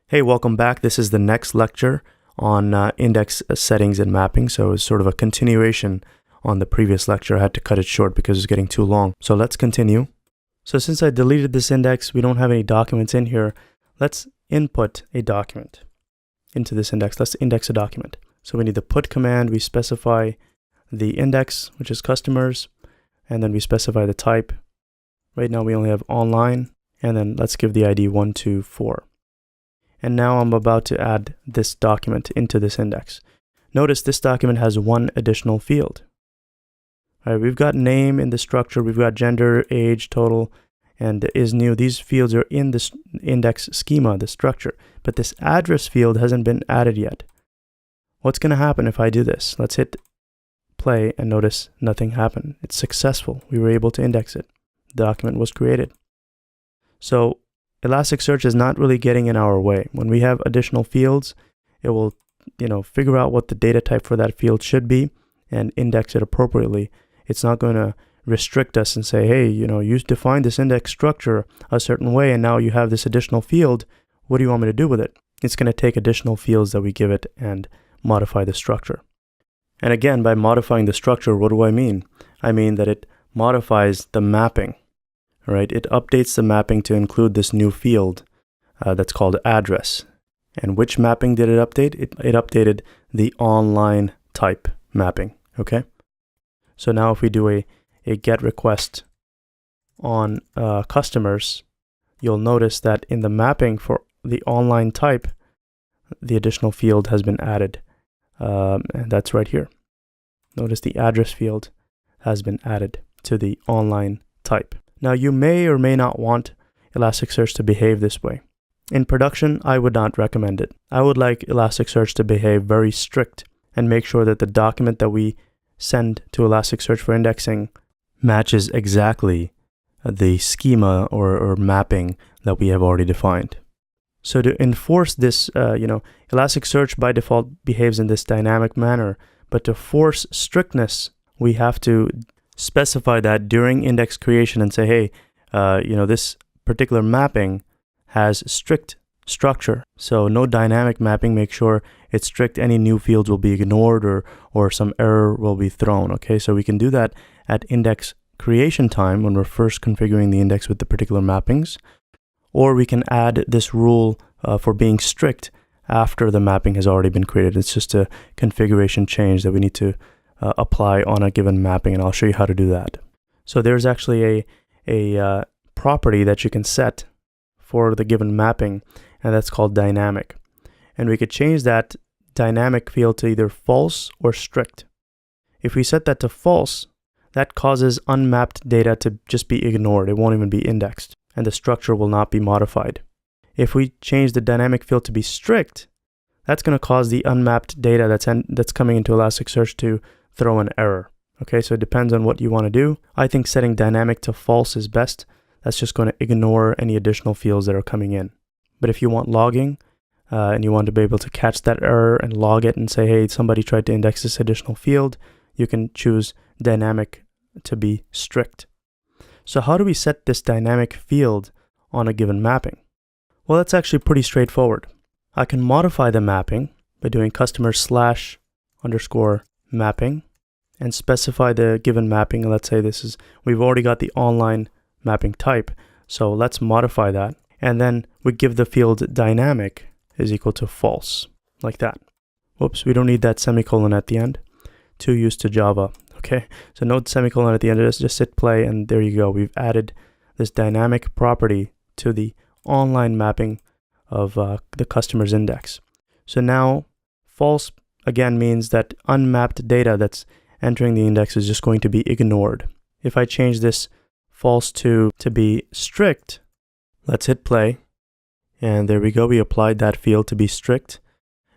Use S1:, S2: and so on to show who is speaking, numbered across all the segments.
S1: Hey, welcome back. This is the next lecture on index settings and mapping. So it's sort of a continuation on the previous lecture. I had to cut it short because it's getting too long. So let's continue. So since I deleted this index, we don't have any documents in here. Let's input a document into this index. Let's index a document. So we need the put command. We specify the index, which is customers, and then we specify the type. Right now we only have online, and then let's give the ID 124. And now I'm about to add this document into this index. Notice this document has one additional field. All right, we've got name in the structure, we've got gender, age, total, and is new. These fields are in this index schema, the structure, but this address field hasn't been added yet. What's going to happen if I do this? Let's hit play and notice nothing happened. It's successful. We were able to index it. The document was created. So Elasticsearch is not really getting in our way. When we have additional fields, it will, figure out what the data type for that field should be and index it appropriately. It's not going to restrict us and say, hey, you defined this index structure a certain way and now you have this additional field. What do you want me to do with it? It's going to take additional fields that we give it and modify the structure. And again, by modifying the structure, what do I mean? I mean that it modifies the mapping. Right, it updates the mapping to include this new field that's called address. And which mapping did it update? It updated the online type mapping, okay? So now if we do a get request on customers, you'll notice that in the mapping for the online type, the additional field has been added. And that's right here. Notice the address field has been added to the online type. Now, you may or may not want Elasticsearch to behave this way. In production, I would not recommend it. I would like Elasticsearch to behave very strict and make sure that the document that we send to Elasticsearch for indexing matches exactly the schema or mapping that we have already defined. So to enforce this, Elasticsearch by default behaves in this dynamic manner, but to force strictness, we have to specify that during index creation and say, hey, this particular mapping has strict structure. So no dynamic mapping. Make sure it's strict. Any new fields will be ignored or some error will be thrown. Okay, so we can do that at index creation time when we're first configuring the index with the particular mappings. Or we can add this rule for being strict after the mapping has already been created. It's just a configuration change that we need to apply on a given mapping, and I'll show you how to do that. So there's actually a property that you can set for the given mapping, and that's called dynamic. And we could change that dynamic field to either false or strict. If we set that to false, that causes unmapped data to just be ignored. It won't even be indexed, and the structure will not be modified. If we change the dynamic field to be strict, that's going to cause the unmapped data that's coming into Elasticsearch to throw an error. Okay, so it depends on what you want to do. I think setting dynamic to false is best. That's just going to ignore any additional fields that are coming in. But if you want logging and you want to be able to catch that error and log it and say, hey, somebody tried to index this additional field, you can choose dynamic to be strict. So how do we set this dynamic field on a given mapping? Well, that's actually pretty straightforward. I can modify the mapping by doing customer/_mapping and specify the given mapping. Let's say we've already got the online mapping type. So let's modify that. And then we give the field dynamic is equal to false, like that. Whoops, we don't need that semicolon at the end. Too used to Java. Okay, so no semicolon at the end. Just hit play and there you go. We've added this dynamic property to the online mapping of the customer's index. So now false again means that unmapped data that's entering the index is just going to be ignored. If I change this false to be strict, let's hit play. And there we go. We applied that field to be strict.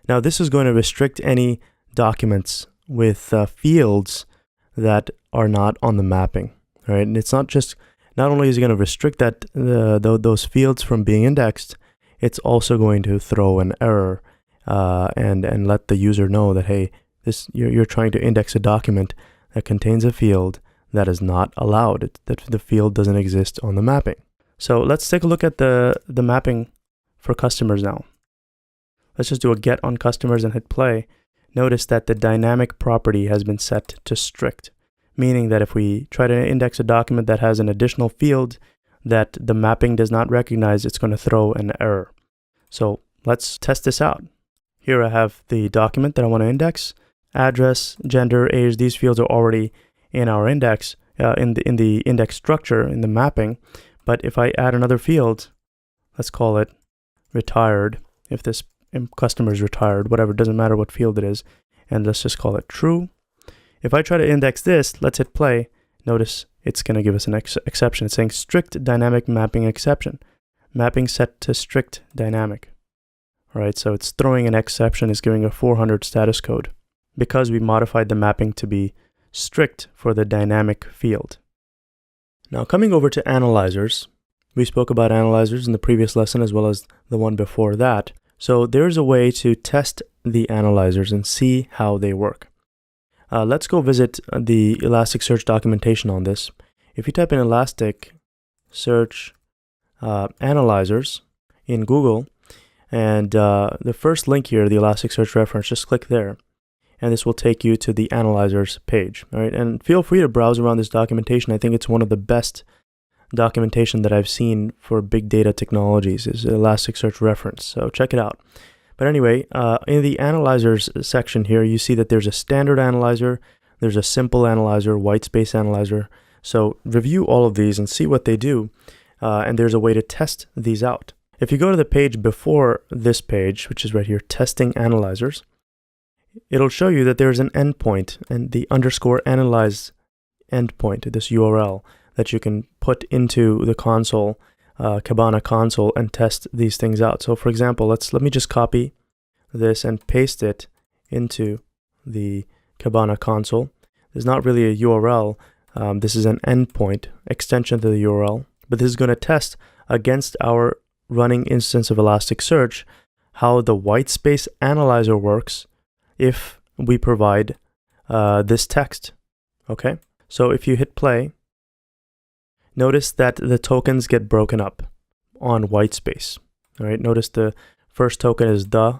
S1: Now this is going to restrict any documents with fields that are not on the mapping. All right, and it's not only is it going to restrict those fields from being indexed, it's also going to throw an error and let the user know that, hey, you're trying to index a document that contains a field that is not allowed, that the field doesn't exist on the mapping. So let's take a look at the mapping for customers now. let's just do a get on customers and hit play. Notice that the dynamic property has been set to strict, meaning that if we try to index a document that has an additional field that the mapping does not recognize, it's going to throw an error. So let's test this out. Here I have the document that I want to index. Address, gender, age, these fields are already in our index, in the index structure, in the mapping. But if I add another field, let's call it retired, if this customer is retired, whatever, it doesn't matter what field it is, and let's just call it true. If I try to index this, let's hit play. Notice it's going to give us an exception. It's saying strict dynamic mapping exception. Mapping set to strict dynamic. All right, so it's throwing an exception, it's giving a 400 status code because we modified the mapping to be strict for the dynamic field. Now coming over to analyzers, we spoke about analyzers in the previous lesson as well as the one before that. So there's a way to test the analyzers and see how they work. Let's go visit the Elasticsearch documentation on this. If you type in Elasticsearch analyzers in Google, and the first link here, the Elasticsearch reference, just click there, and this will take you to the analyzers page. All right, and feel free to browse around this documentation. I think it's one of the best documentation that I've seen for big data technologies is Elasticsearch reference. So check it out. But anyway, in the analyzers section here, you see that there's a standard analyzer, there's a simple analyzer, white space analyzer. So review all of these and see what they do. And there's a way to test these out. If you go to the page before this page, which is right here, testing analyzers, it'll show you that there's an endpoint and the _analyze endpoint, this URL that you can put into the console, Kibana console, and test these things out. So for example, let me just copy this and paste it into the Kibana console. There's not really a URL. This is an endpoint extension to the URL, but this is going to test against our running instance of Elasticsearch how the white space analyzer works if we provide this text. Okay, so if you hit play, notice that the tokens get broken up on white space. All right, notice the first token is the,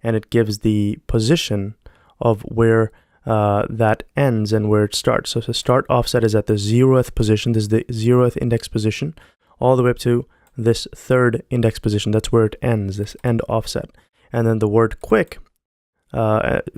S1: and it gives the position of where that ends and where it starts. So the start offset is at the 0th position. This is the 0th index position, all the way up to this 3rd index position. That's where it ends, this end offset. And then the word quick,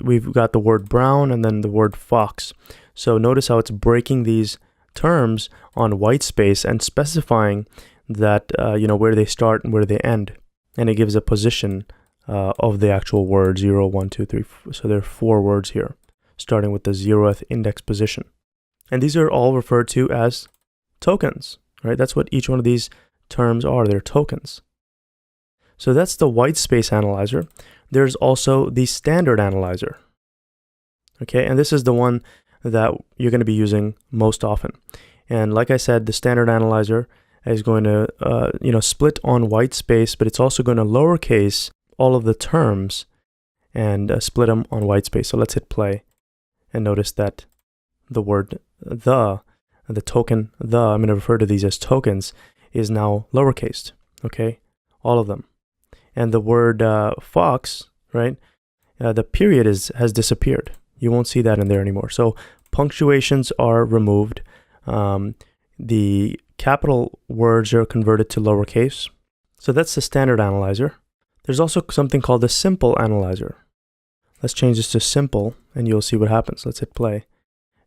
S1: we've got the word brown and then the word fox. So notice how it's breaking these terms on white space and specifying that where they start and where they end, and it gives a position of the actual word 0, 1, 2, 3. So there are 4 words here, starting with the 0th index position, and these are all referred to as tokens. Right? That's what each one of these terms are. They're tokens. So that's the white space analyzer. There's also the standard analyzer. Okay, and this is the one that you're going to be using most often. And like I said, the standard analyzer is going to split on white space, but it's also going to lowercase all of the terms and split them on white space. So let's hit play and notice that the word the token the, I'm going to refer to these as tokens, is now lowercased. Okay, all of them. And the word fox, right, the period has disappeared. You won't see that in there anymore. So punctuations are removed. The capital words are converted to lowercase. So that's the standard analyzer. There's also something called the simple analyzer. Let's change this to simple and you'll see what happens. Let's hit play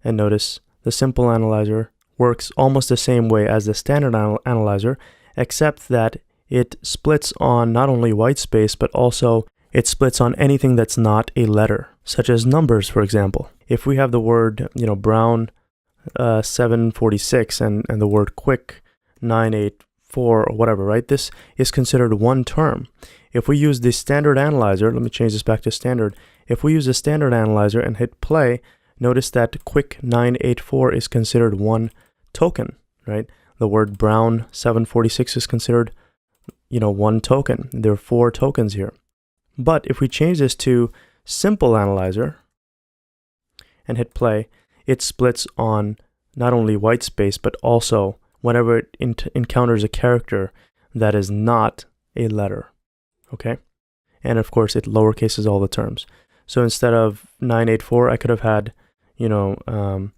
S1: and notice the simple analyzer works almost the same way as the standard analyzer, except that it splits on not only white space, but also it splits on anything that's not a letter, such as numbers, for example. If we have the word, brown 746 and the word quick 984 or whatever, right? This is considered one term. If we use the standard analyzer, let me change this back to standard. If we use the standard analyzer and hit play, notice that quick 984 is considered one token, right? The word brown 746 is considered, one token. There are 4 tokens here. But if we change this to simple analyzer and hit play, it splits on not only white space, but also whenever it encounters a character that is not a letter. Okay? and of course it lowercases all the terms. So instead of 984, I could have had, a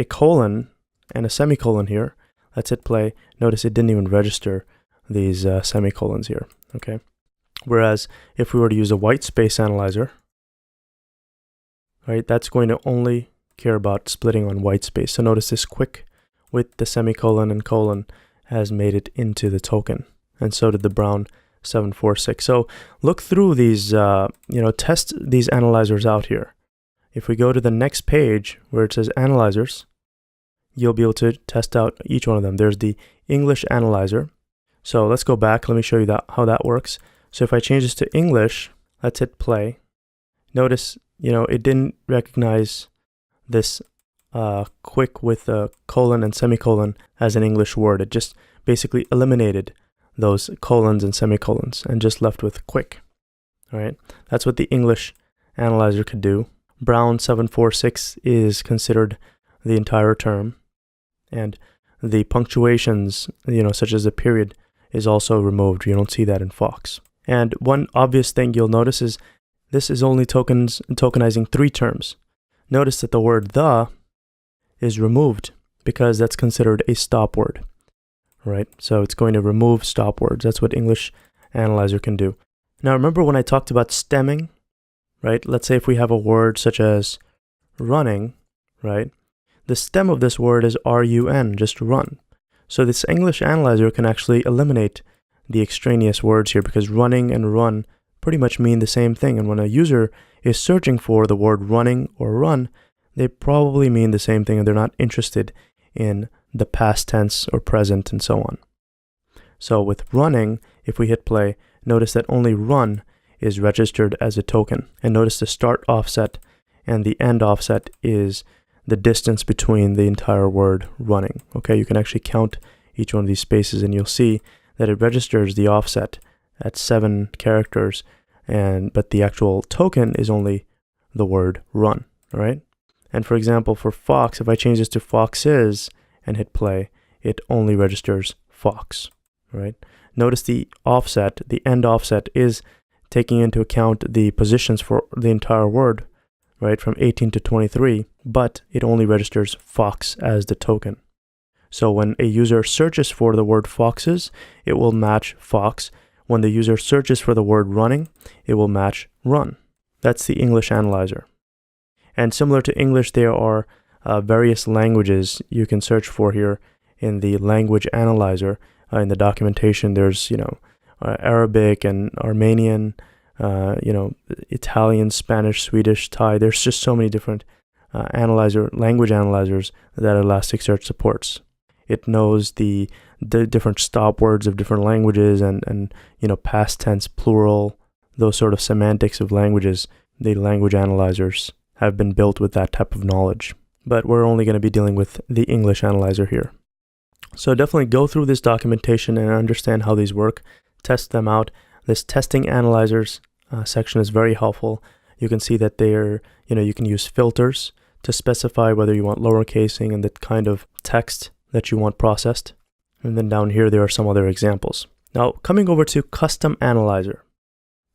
S1: colon and a semicolon here. Let's hit play. Notice it didn't even register these semicolons here, okay? Whereas if we were to use a white space analyzer, right, that's going to only care about splitting on white space. So notice this quick with the semicolon and colon has made it into the token, and so did the brown 746. So look through these, test these analyzers out here. If we go to the next page where it says analyzers, you'll be able to test out each one of them. There's the English analyzer. So let's go back. Let me show you how that works. So if I change this to English, let's hit play. Notice, it didn't recognize this quick with a colon and semicolon as an English word. It just basically eliminated those colons and semicolons and just left with quick. All right, that's what the English analyzer could do. Brown 746 is considered the entire term, and the punctuations, such as a period, is also removed. You don't see that in Fox. And one obvious thing you'll notice is this is only tokenizing 3 terms. Notice that the word the is removed because that's considered a stop word, right? So it's going to remove stop words. That's what English Analyzer can do. Now remember when I talked about stemming, right? Let's say if we have a word such as running, right? The stem of this word is run, just run. So this English Analyzer can actually eliminate the extraneous words here because running and run pretty much mean the same thing. And when a user is searching for the word running or run, they probably mean the same thing and they're not interested in the past tense or present and so on. So with running, if we hit play, notice that only run is registered as a token. And notice the start offset and the end offset is the distance between the entire word running. Okay, you can actually count each one of these spaces and you'll see that it registers the offset at 7 characters, but the actual token is only the word run, all right? And for example, for Fox, if I change this to Foxes and hit play, it only registers Fox, right? Notice the offset, the end offset is taking into account the positions for the entire word, right, from 18 to 23, but it only registers Fox as the token. So when a user searches for the word foxes, it will match Fox. When the user searches for the word running, it will match run. That's the English Analyzer. And similar to English, there are various languages you can search for here in the Language Analyzer. In the documentation, there's, Arabic and Armenian, Italian, Spanish, Swedish, Thai. There's just so many different language analyzers that Elasticsearch supports. It knows the different stop words of different languages and past tense, plural, those sort of semantics of languages. The language analyzers have been built with that type of knowledge. But we're only going to be dealing with the English Analyzer here. So definitely go through this documentation and understand how these work. Test them out. This testing analyzers section is very helpful. You can see that you can use filters to specify whether you want lowercasing and the kind of text that you want processed. And then down here, there are some other examples. Now, coming over to custom analyzer.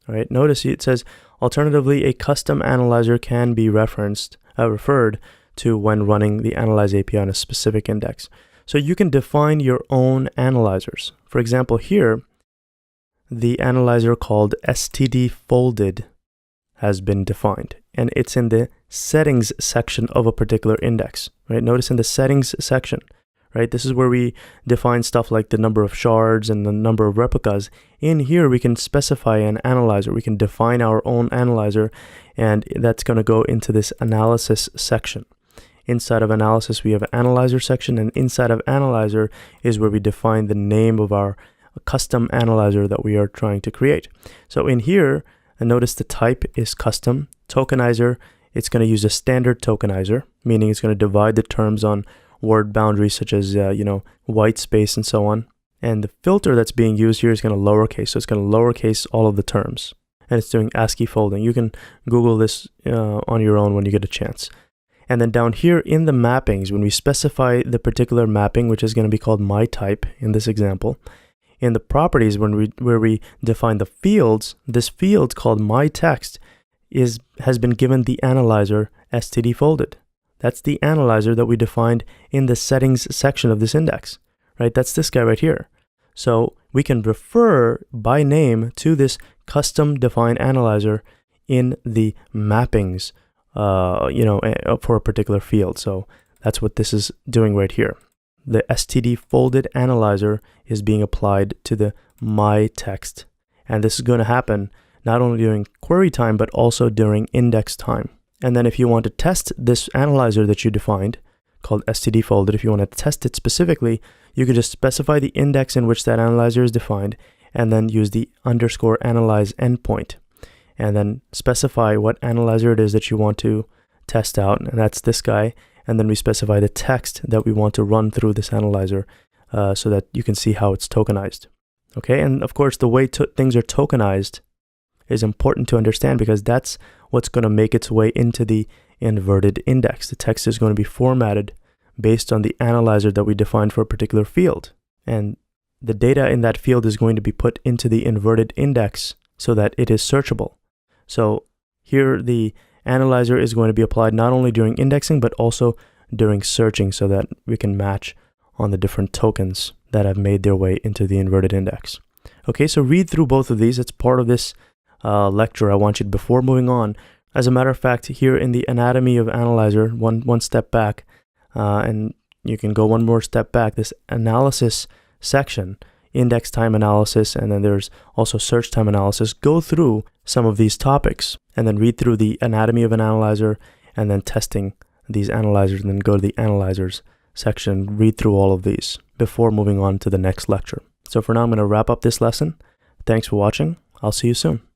S1: All right, notice it says, alternatively, a custom analyzer can be referred to when running the Analyze API on a specific index. So you can define your own analyzers. For example, here, the analyzer called stdfolded has been defined, and it's in the settings section of a particular index, right? Notice in the settings section, right? This is where we define stuff like the number of shards and the number of replicas. In here, we can specify an analyzer. We can define our own analyzer, and that's going to go into this analysis section. Inside of analysis, we have an analyzer section, and inside of analyzer is where we define the name of our custom analyzer that we are trying to create. So in here, notice the type is custom. Tokenizer, it's going to use a standard tokenizer, meaning it's going to divide the terms on word boundaries such as, white space and so on. And the filter that's being used here is going to lowercase. So it's going to lowercase all of the terms. And it's doing ASCII folding. You can Google this on your own when you get a chance. And then down here in the mappings, when we specify the particular mapping, which is going to be called my type in this example, in the properties, where we define the fields, this field called myText has been given the analyzer std_folded. That's the analyzer that we defined in the settings section of this index, right? That's this guy right here. So we can refer by name to this custom defined analyzer in the mappings, for a particular field. So that's what this is doing right here. The std_folded analyzer is being applied to the myText. And this is going to happen not only during query time, but also during index time. And then if you want to test this analyzer that you defined, called std_folded, if you want to test it specifically, you could just specify the index in which that analyzer is defined, and then use the _analyze endpoint, and then specify what analyzer it is that you want to test out, and that's this guy. And then we specify the text that we want to run through this analyzer, so that you can see how it's tokenized. Okay, and of course the way things are tokenized is important to understand, because that's what's going to make its way into the inverted index. The text is going to be formatted based on the analyzer that we defined for a particular field. And the data in that field is going to be put into the inverted index so that it is searchable. So here the analyzer is going to be applied not only during indexing, but also during searching, so that we can match on the different tokens that have made their way into the inverted index. Okay, so read through both of these. It's part of this lecture. I want you to, before moving on, as a matter of fact, here in the anatomy of analyzer, one step back, and you can go one more step back, this analysis section, index time analysis, and then there's also search time analysis. Go through some of these topics and then read through the anatomy of an analyzer, and then testing these analyzers, and then go to the analyzers section, read through all of these before moving on to the next lecture. So for now, I'm going to wrap up this lesson. Thanks for watching. I'll see you soon.